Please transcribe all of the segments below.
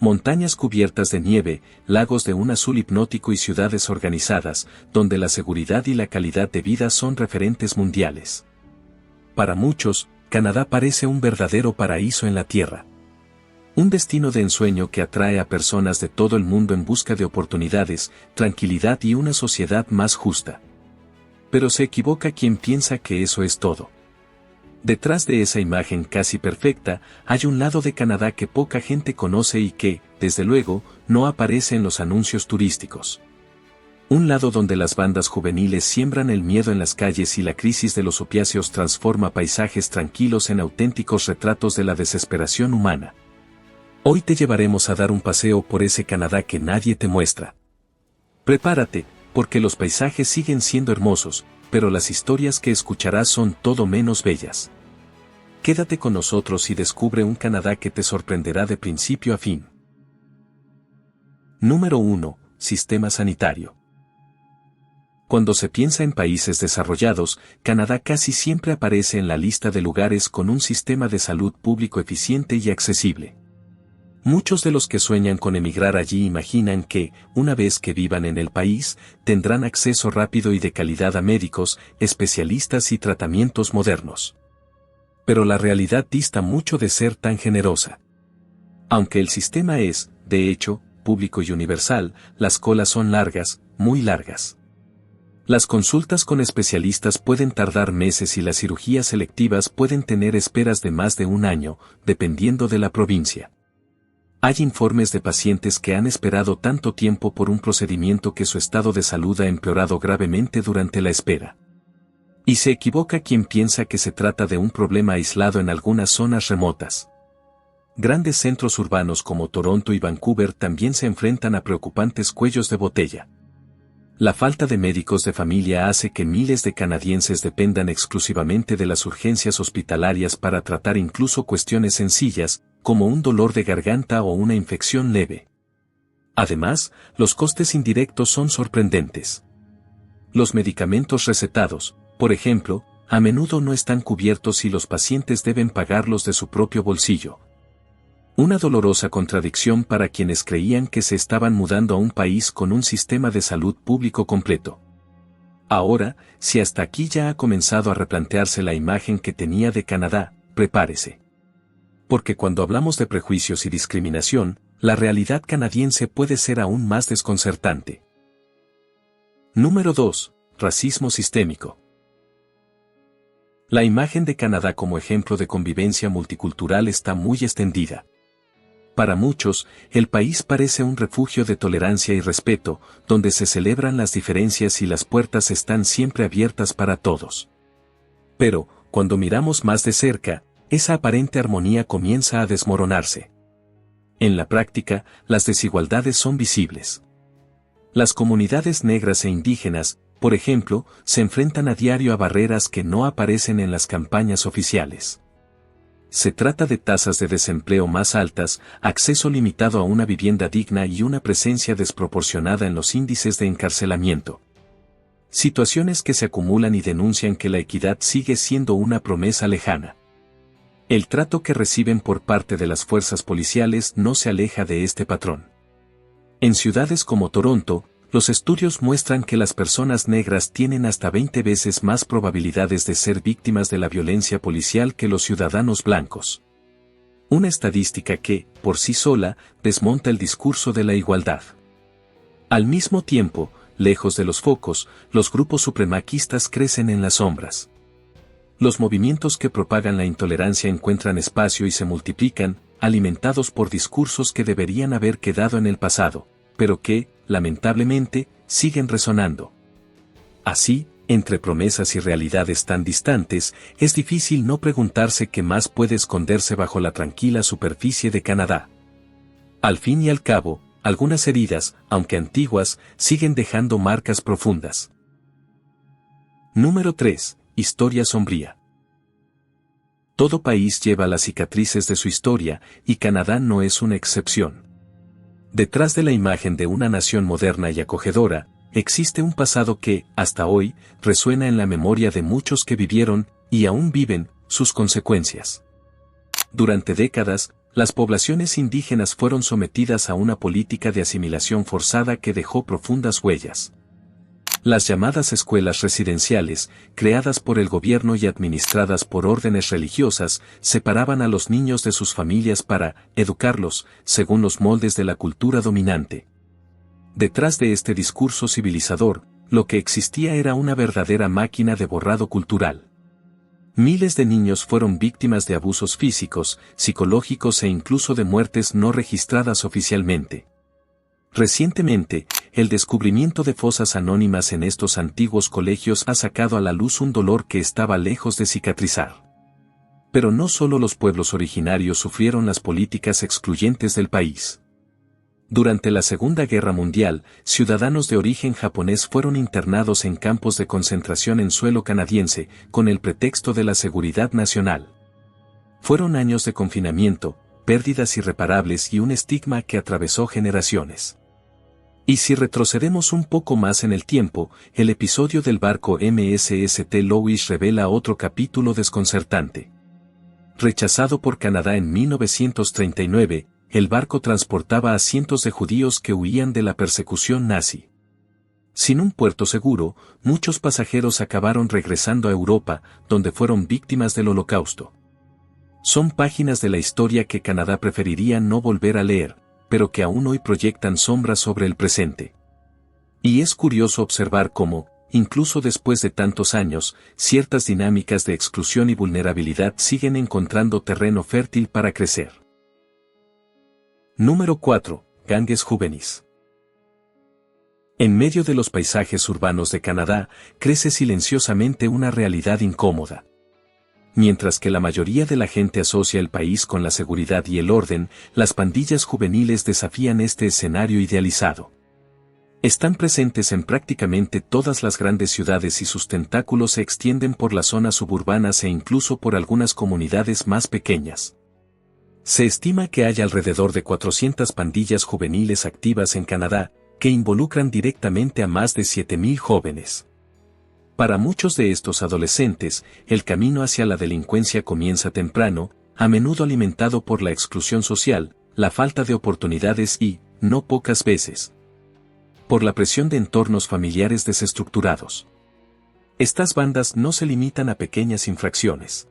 Montañas cubiertas de nieve, lagos de un azul hipnótico y ciudades organizadas, donde la seguridad y la calidad de vida son referentes mundiales. Para muchos, Canadá parece un verdadero paraíso en la tierra. Un destino de ensueño que atrae a personas de todo el mundo en busca de oportunidades, tranquilidad y una sociedad más justa. Pero se equivoca quien piensa que eso es todo. Detrás de esa imagen casi perfecta, hay un lado de Canadá que poca gente conoce y que, desde luego, no aparece en los anuncios turísticos. Un lado donde las bandas juveniles siembran el miedo en las calles y la crisis de los opiáceos transforma paisajes tranquilos en auténticos retratos de la desesperación humana. Hoy te llevaremos a dar un paseo por ese Canadá que nadie te muestra. Prepárate, porque los paisajes siguen siendo hermosos, pero las historias que escucharás son todo menos bellas. Quédate con nosotros y descubre un Canadá que te sorprenderá de principio a fin. Número 1. Sistema sanitario. Cuando se piensa en países desarrollados, Canadá casi siempre aparece en la lista de lugares con un sistema de salud público eficiente y accesible. Muchos de los que sueñan con emigrar allí imaginan que, una vez que vivan en el país, tendrán acceso rápido y de calidad a médicos, especialistas y tratamientos modernos. Pero la realidad dista mucho de ser tan generosa. Aunque el sistema es, de hecho, público y universal, las colas son largas, muy largas. Las consultas con especialistas pueden tardar meses y las cirugías selectivas pueden tener esperas de más de un año, dependiendo de la provincia. Hay informes de pacientes que han esperado tanto tiempo por un procedimiento que su estado de salud ha empeorado gravemente durante la espera. Y se equivoca quien piensa que se trata de un problema aislado en algunas zonas remotas. Grandes centros urbanos como Toronto y Vancouver también se enfrentan a preocupantes cuellos de botella. La falta de médicos de familia hace que miles de canadienses dependan exclusivamente de las urgencias hospitalarias para tratar incluso cuestiones sencillas, como un dolor de garganta o una infección leve. Además, los costes indirectos son sorprendentes. Los medicamentos recetados, por ejemplo, a menudo no están cubiertos y los pacientes deben pagarlos de su propio bolsillo. Una dolorosa contradicción para quienes creían que se estaban mudando a un país con un sistema de salud público completo. Ahora, si hasta aquí ya ha comenzado a replantearse la imagen que tenía de Canadá, prepárese. Porque cuando hablamos de prejuicios y discriminación, la realidad canadiense puede ser aún más desconcertante. Número 2. Racismo sistémico. La imagen de Canadá como ejemplo de convivencia multicultural está muy extendida. Para muchos, el país parece un refugio de tolerancia y respeto, donde se celebran las diferencias y las puertas están siempre abiertas para todos. Pero, cuando miramos más de cerca, esa aparente armonía comienza a desmoronarse. En la práctica, las desigualdades son visibles. Las comunidades negras e indígenas, por ejemplo, se enfrentan a diario a barreras que no aparecen en las campañas oficiales. Se trata de tasas de desempleo más altas, acceso limitado a una vivienda digna y una presencia desproporcionada en los índices de encarcelamiento. Situaciones que se acumulan y denuncian que la equidad sigue siendo una promesa lejana. El trato que reciben por parte de las fuerzas policiales no se aleja de este patrón. En ciudades como Toronto, los estudios muestran que las personas negras tienen hasta 20 veces más probabilidades de ser víctimas de la violencia policial que los ciudadanos blancos. Una estadística que, por sí sola, desmonta el discurso de la igualdad. Al mismo tiempo, lejos de los focos, los grupos supremacistas crecen en las sombras. Los movimientos que propagan la intolerancia encuentran espacio y se multiplican, alimentados por discursos que deberían haber quedado en el pasado, pero que, lamentablemente, siguen resonando. Así, entre promesas y realidades tan distantes, es difícil no preguntarse qué más puede esconderse bajo la tranquila superficie de Canadá. Al fin y al cabo, algunas heridas, aunque antiguas, siguen dejando marcas profundas. Número 3. Historia sombría. Todo país lleva las cicatrices de su historia, y Canadá no es una excepción. Detrás de la imagen de una nación moderna y acogedora, existe un pasado que, hasta hoy, resuena en la memoria de muchos que vivieron, y aún viven, sus consecuencias. Durante décadas, Las poblaciones indígenas fueron sometidas a una política de asimilación forzada que dejó profundas huellas. Las llamadas escuelas residenciales, creadas por el gobierno y administradas por órdenes religiosas, separaban a los niños de sus familias para educarlos, según los moldes de la cultura dominante. Detrás de este discurso civilizador, lo que existía era una verdadera máquina de borrado cultural. Miles de niños fueron víctimas de abusos físicos, psicológicos e incluso de muertes no registradas oficialmente. Recientemente, el descubrimiento de fosas anónimas en estos antiguos colegios ha sacado a la luz un dolor que estaba lejos de cicatrizar. Pero no solo los pueblos originarios sufrieron las políticas excluyentes del país. Durante la Segunda Guerra Mundial, ciudadanos de origen japonés fueron internados en campos de concentración en suelo canadiense, con el pretexto de la seguridad nacional. Fueron años de confinamiento, pérdidas irreparables y un estigma que atravesó generaciones. Y si retrocedemos un poco más en el tiempo, el episodio del barco MSST Louis revela otro capítulo desconcertante. Rechazado por Canadá en 1939, el barco transportaba a cientos de judíos que huían de la persecución nazi. Sin un puerto seguro, muchos pasajeros acabaron regresando a Europa, donde fueron víctimas del Holocausto. Son páginas de la historia que Canadá preferiría no volver a leer, pero que aún hoy proyectan sombras sobre el presente. Y es curioso observar cómo, incluso después de tantos años, ciertas dinámicas de exclusión y vulnerabilidad siguen encontrando terreno fértil para crecer. Número 4. Ganges juvenis. En medio de los paisajes urbanos de Canadá, crece silenciosamente una realidad incómoda. Mientras que la mayoría de la gente asocia el país con la seguridad y el orden, las pandillas juveniles desafían este escenario idealizado. Están presentes en prácticamente todas las grandes ciudades y sus tentáculos se extienden por las zonas suburbanas e incluso por algunas comunidades más pequeñas. Se estima que hay alrededor de 400 pandillas juveniles activas en Canadá, que involucran directamente a más de 7,000 jóvenes. Para muchos de estos adolescentes, el camino hacia la delincuencia comienza temprano, a menudo alimentado por la exclusión social, la falta de oportunidades y, no pocas veces, por la presión de entornos familiares desestructurados. Estas bandas no se limitan a pequeñas infracciones.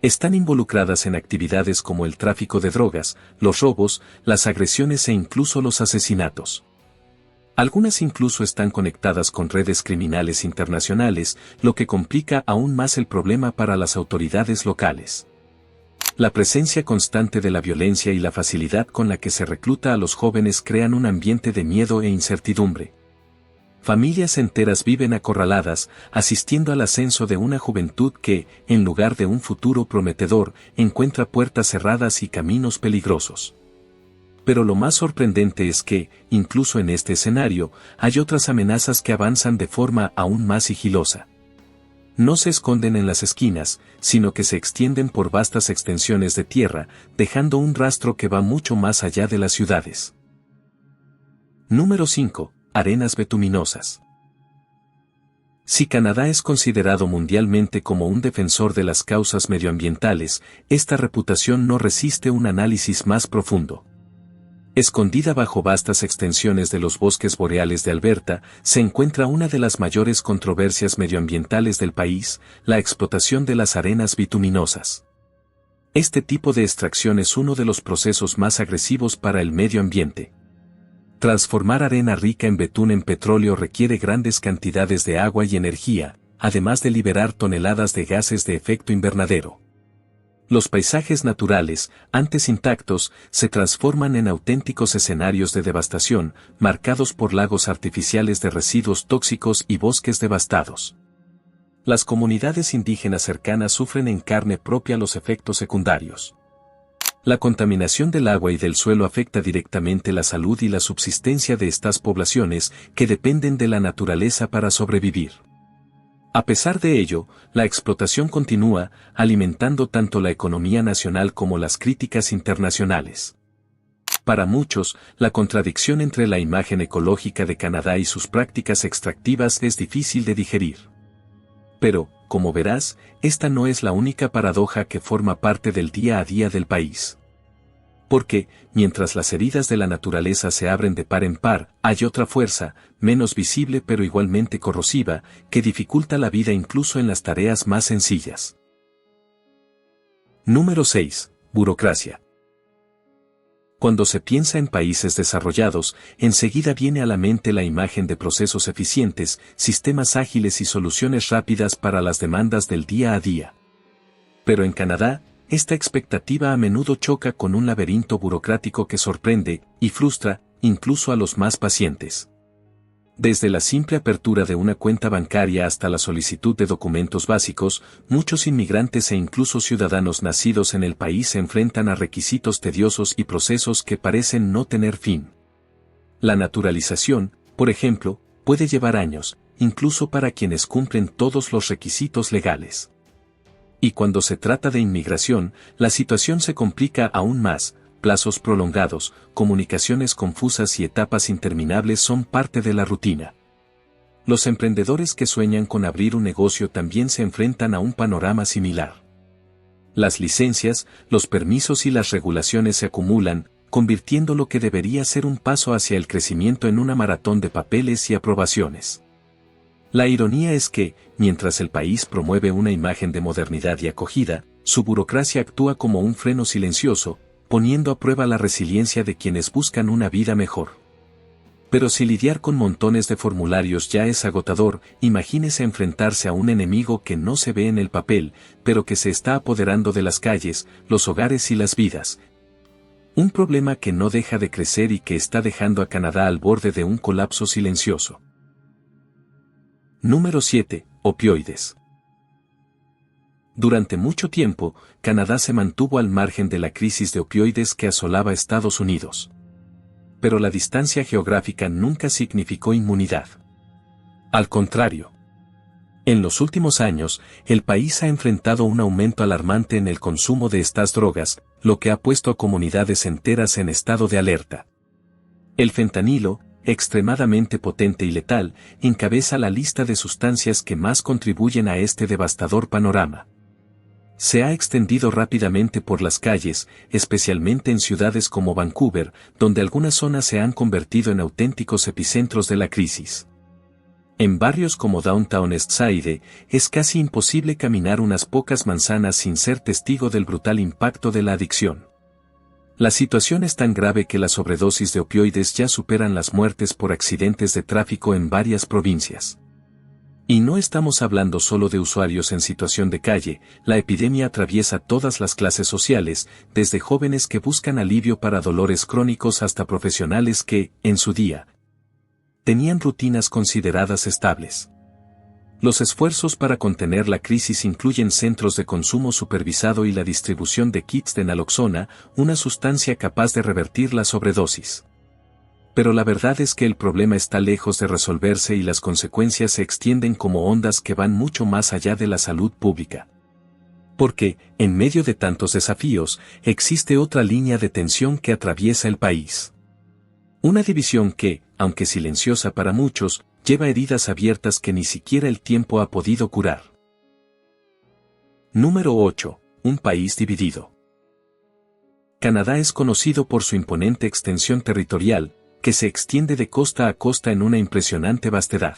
Están involucradas en actividades como el tráfico de drogas, los robos, las agresiones e incluso los asesinatos. Algunas incluso están conectadas con redes criminales internacionales, lo que complica aún más el problema para las autoridades locales. La presencia constante de la violencia y la facilidad con la que se recluta a los jóvenes crean un ambiente de miedo e incertidumbre. Familias enteras viven acorraladas, asistiendo al ascenso de una juventud que, en lugar de un futuro prometedor, encuentra puertas cerradas y caminos peligrosos. Pero lo más sorprendente es que, incluso en este escenario, hay otras amenazas que avanzan de forma aún más sigilosa. No se esconden en las esquinas, sino que se extienden por vastas extensiones de tierra, dejando un rastro que va mucho más allá de las ciudades. Número 5. Arenas bituminosas. Si Canadá es considerado mundialmente como un defensor de las causas medioambientales, esta reputación no resiste un análisis más profundo. Escondida bajo vastas extensiones de los bosques boreales de Alberta, se encuentra una de las mayores controversias medioambientales del país, la explotación de las arenas bituminosas. Este tipo de extracción es uno de los procesos más agresivos para el medio ambiente. Transformar arena rica en betún en petróleo requiere grandes cantidades de agua y energía, además de liberar toneladas de gases de efecto invernadero. Los paisajes naturales, antes intactos, se transforman en auténticos escenarios de devastación, marcados por lagos artificiales de residuos tóxicos y bosques devastados. Las comunidades indígenas cercanas sufren en carne propia los efectos secundarios. La contaminación del agua y del suelo afecta directamente la salud y la subsistencia de estas poblaciones, que dependen de la naturaleza para sobrevivir. A pesar de ello, la explotación continúa, alimentando tanto la economía nacional como las críticas internacionales. Para muchos, la contradicción entre la imagen ecológica de Canadá y sus prácticas extractivas es difícil de digerir. Pero, como verás, esta no es la única paradoja que forma parte del día a día del país. Porque, mientras las heridas de la naturaleza se abren de par en par, hay otra fuerza, menos visible pero igualmente corrosiva, que dificulta la vida incluso en las tareas más sencillas. Número 6. Burocracia. Cuando se piensa en países desarrollados, enseguida viene a la mente la imagen de procesos eficientes, sistemas ágiles y soluciones rápidas para las demandas del día a día. Pero en Canadá, esta expectativa a menudo choca con un laberinto burocrático que sorprende y frustra, incluso a los más pacientes. Desde la simple apertura de una cuenta bancaria hasta la solicitud de documentos básicos, muchos inmigrantes e incluso ciudadanos nacidos en el país se enfrentan a requisitos tediosos y procesos que parecen no tener fin. La naturalización, por ejemplo, puede llevar años, incluso para quienes cumplen todos los requisitos legales. Y cuando se trata de inmigración, la situación se complica aún más. Plazos prolongados, comunicaciones confusas y etapas interminables son parte de la rutina. Los emprendedores que sueñan con abrir un negocio también se enfrentan a un panorama similar. Las licencias, los permisos y las regulaciones se acumulan, convirtiendo lo que debería ser un paso hacia el crecimiento en una maratón de papeles y aprobaciones. La ironía es que, mientras el país promueve una imagen de modernidad y acogida, su burocracia actúa como un freno silencioso, poniendo a prueba la resiliencia de quienes buscan una vida mejor. Pero si lidiar con montones de formularios ya es agotador, imagínese enfrentarse a un enemigo que no se ve en el papel, pero que se está apoderando de las calles, los hogares y las vidas. Un problema que no deja de crecer y que está dejando a Canadá al borde de un colapso silencioso. Número 7. Opioides. Durante mucho tiempo, Canadá se mantuvo al margen de la crisis de opioides que asolaba Estados Unidos. Pero la distancia geográfica nunca significó inmunidad. Al contrario. En los últimos años, el país ha enfrentado un aumento alarmante en el consumo de estas drogas, lo que ha puesto a comunidades enteras en estado de alerta. El fentanilo, extremadamente potente y letal, encabeza la lista de sustancias que más contribuyen a este devastador panorama. Se ha extendido rápidamente por las calles, especialmente en ciudades como Vancouver, donde algunas zonas se han convertido en auténticos epicentros de la crisis. En barrios como Downtown Eastside, es casi imposible caminar unas pocas manzanas sin ser testigo del brutal impacto de la adicción. La situación es tan grave que las sobredosis de opioides ya superan las muertes por accidentes de tráfico en varias provincias. Y no estamos hablando solo de usuarios en situación de calle, la epidemia atraviesa todas las clases sociales, desde jóvenes que buscan alivio para dolores crónicos hasta profesionales que, en su día, tenían rutinas consideradas estables. Los esfuerzos para contener la crisis incluyen centros de consumo supervisado y la distribución de kits de naloxona, una sustancia capaz de revertir la sobredosis. Pero la verdad es que el problema está lejos de resolverse y las consecuencias se extienden como ondas que van mucho más allá de la salud pública. Porque, en medio de tantos desafíos, existe otra línea de tensión que atraviesa el país. Una división que, aunque silenciosa para muchos, lleva heridas abiertas que ni siquiera el tiempo ha podido curar. Número 8. Un país dividido. Canadá es conocido por su imponente extensión territorial, que se extiende de costa a costa en una impresionante vastedad.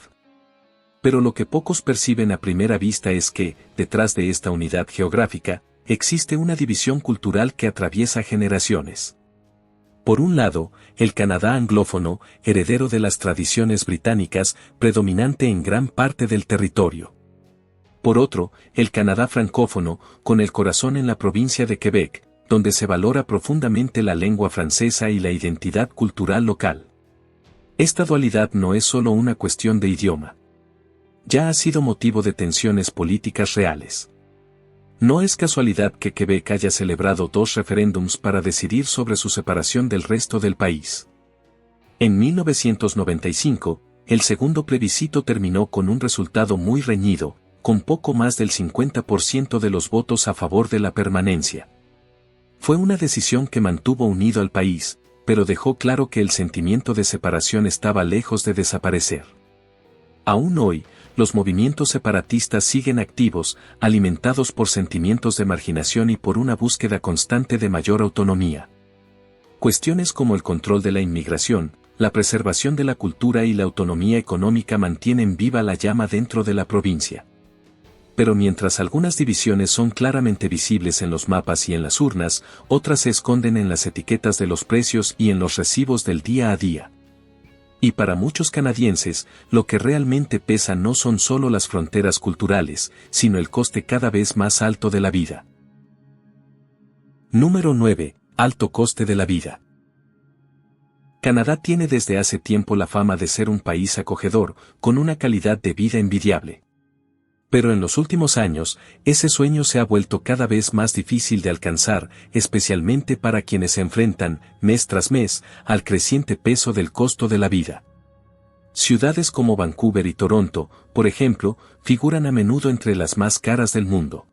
Pero lo que pocos perciben a primera vista es que, detrás de esta unidad geográfica, existe una división cultural que atraviesa generaciones. Por un lado, el Canadá anglófono, heredero de las tradiciones británicas, predominante en gran parte del territorio. Por otro, el Canadá francófono, con el corazón en la provincia de Quebec, donde se valora profundamente la lengua francesa y la identidad cultural local. Esta dualidad no es solo una cuestión de idioma. Ya ha sido motivo de tensiones políticas reales. No es casualidad que Quebec haya celebrado 2 referéndums para decidir sobre su separación del resto del país. En 1995, el segundo plebiscito terminó con un resultado muy reñido, con poco más del 50% de los votos a favor de la permanencia. Fue una decisión que mantuvo unido al país, pero dejó claro que el sentimiento de separación estaba lejos de desaparecer. Aún hoy, los movimientos separatistas siguen activos, alimentados por sentimientos de marginación y por una búsqueda constante de mayor autonomía. Cuestiones como el control de la inmigración, la preservación de la cultura y la autonomía económica mantienen viva la llama dentro de la provincia. Pero mientras algunas divisiones son claramente visibles en los mapas y en las urnas, otras se esconden en las etiquetas de los precios y en los recibos del día a día. Y para muchos canadienses, lo que realmente pesa no son solo las fronteras culturales, sino el coste cada vez más alto de la vida. Número 9. Alto coste de la vida. Canadá tiene desde hace tiempo la fama de ser un país acogedor, con una calidad de vida envidiable. Pero en los últimos años, ese sueño se ha vuelto cada vez más difícil de alcanzar, especialmente para quienes se enfrentan, mes tras mes, al creciente peso del costo de la vida. Ciudades como Vancouver y Toronto, por ejemplo, figuran a menudo entre las más caras del mundo.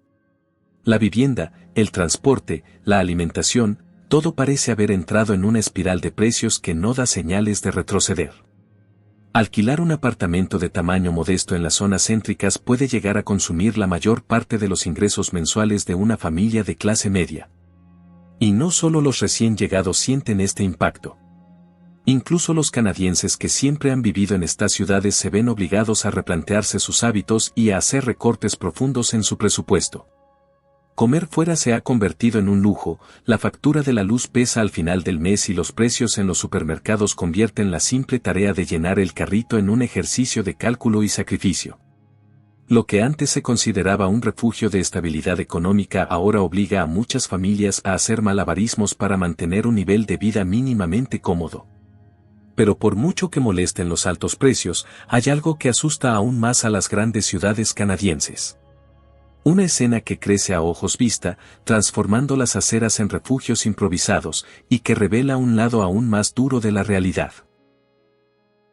La vivienda, el transporte, la alimentación, todo parece haber entrado en una espiral de precios que no da señales de retroceder. Alquilar un apartamento de tamaño modesto en las zonas céntricas puede llegar a consumir la mayor parte de los ingresos mensuales de una familia de clase media. Y no solo los recién llegados sienten este impacto. Incluso los canadienses que siempre han vivido en estas ciudades se ven obligados a replantearse sus hábitos y a hacer recortes profundos en su presupuesto. Comer fuera se ha convertido en un lujo, la factura de la luz pesa al final del mes y los precios en los supermercados convierten la simple tarea de llenar el carrito en un ejercicio de cálculo y sacrificio. Lo que antes se consideraba un refugio de estabilidad económica ahora obliga a muchas familias a hacer malabarismos para mantener un nivel de vida mínimamente cómodo. Pero por mucho que molesten los altos precios, hay algo que asusta aún más a las grandes ciudades canadienses. Una escena que crece a ojos vista, transformando las aceras en refugios improvisados, y que revela un lado aún más duro de la realidad.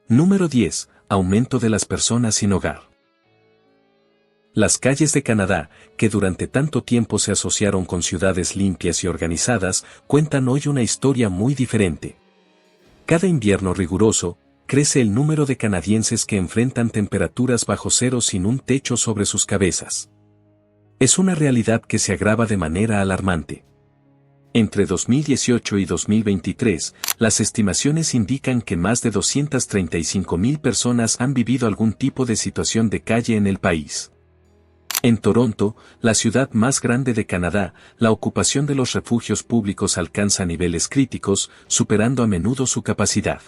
Número 10. Aumento de las personas sin hogar. Las calles de Canadá, que durante tanto tiempo se asociaron con ciudades limpias y organizadas, cuentan hoy una historia muy diferente. Cada invierno riguroso, crece el número de canadienses que enfrentan temperaturas bajo cero sin un techo sobre sus cabezas. Es una realidad que se agrava de manera alarmante. Entre 2018 y 2023, las estimaciones indican que más de 235,000 personas han vivido algún tipo de situación de calle en el país. En Toronto, la ciudad más grande de Canadá, la ocupación de los refugios públicos alcanza niveles críticos, superando a menudo su capacidad.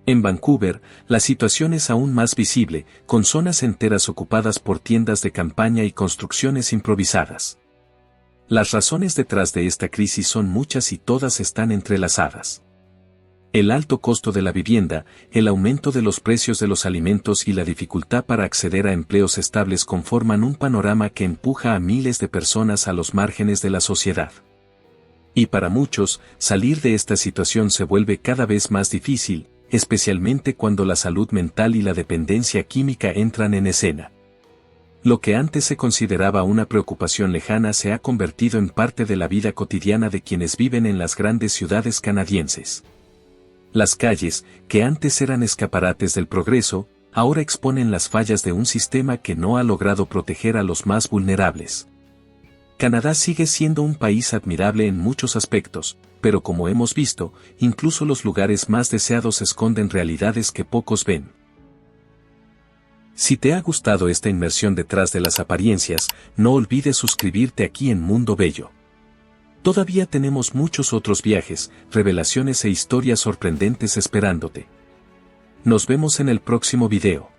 En Vancouver, la situación es aún más visible, con zonas enteras ocupadas por tiendas de campaña y construcciones improvisadas. Las razones detrás de esta crisis son muchas y todas están entrelazadas. El alto costo de la vivienda, el aumento de los precios de los alimentos y la dificultad para acceder a empleos estables conforman un panorama que empuja a miles de personas a los márgenes de la sociedad. Y para muchos, salir de esta situación se vuelve cada vez más difícil, especialmente cuando la salud mental y la dependencia química entran en escena. Lo que antes se consideraba una preocupación lejana se ha convertido en parte de la vida cotidiana de quienes viven en las grandes ciudades canadienses. Las calles, que antes eran escaparates del progreso, ahora exponen las fallas de un sistema que no ha logrado proteger a los más vulnerables. Canadá sigue siendo un país admirable en muchos aspectos, pero como hemos visto, incluso los lugares más deseados esconden realidades que pocos ven. Si te ha gustado esta inmersión detrás de las apariencias, no olvides suscribirte aquí en Mundo Bello. Todavía tenemos muchos otros viajes, revelaciones e historias sorprendentes esperándote. Nos vemos en el próximo video.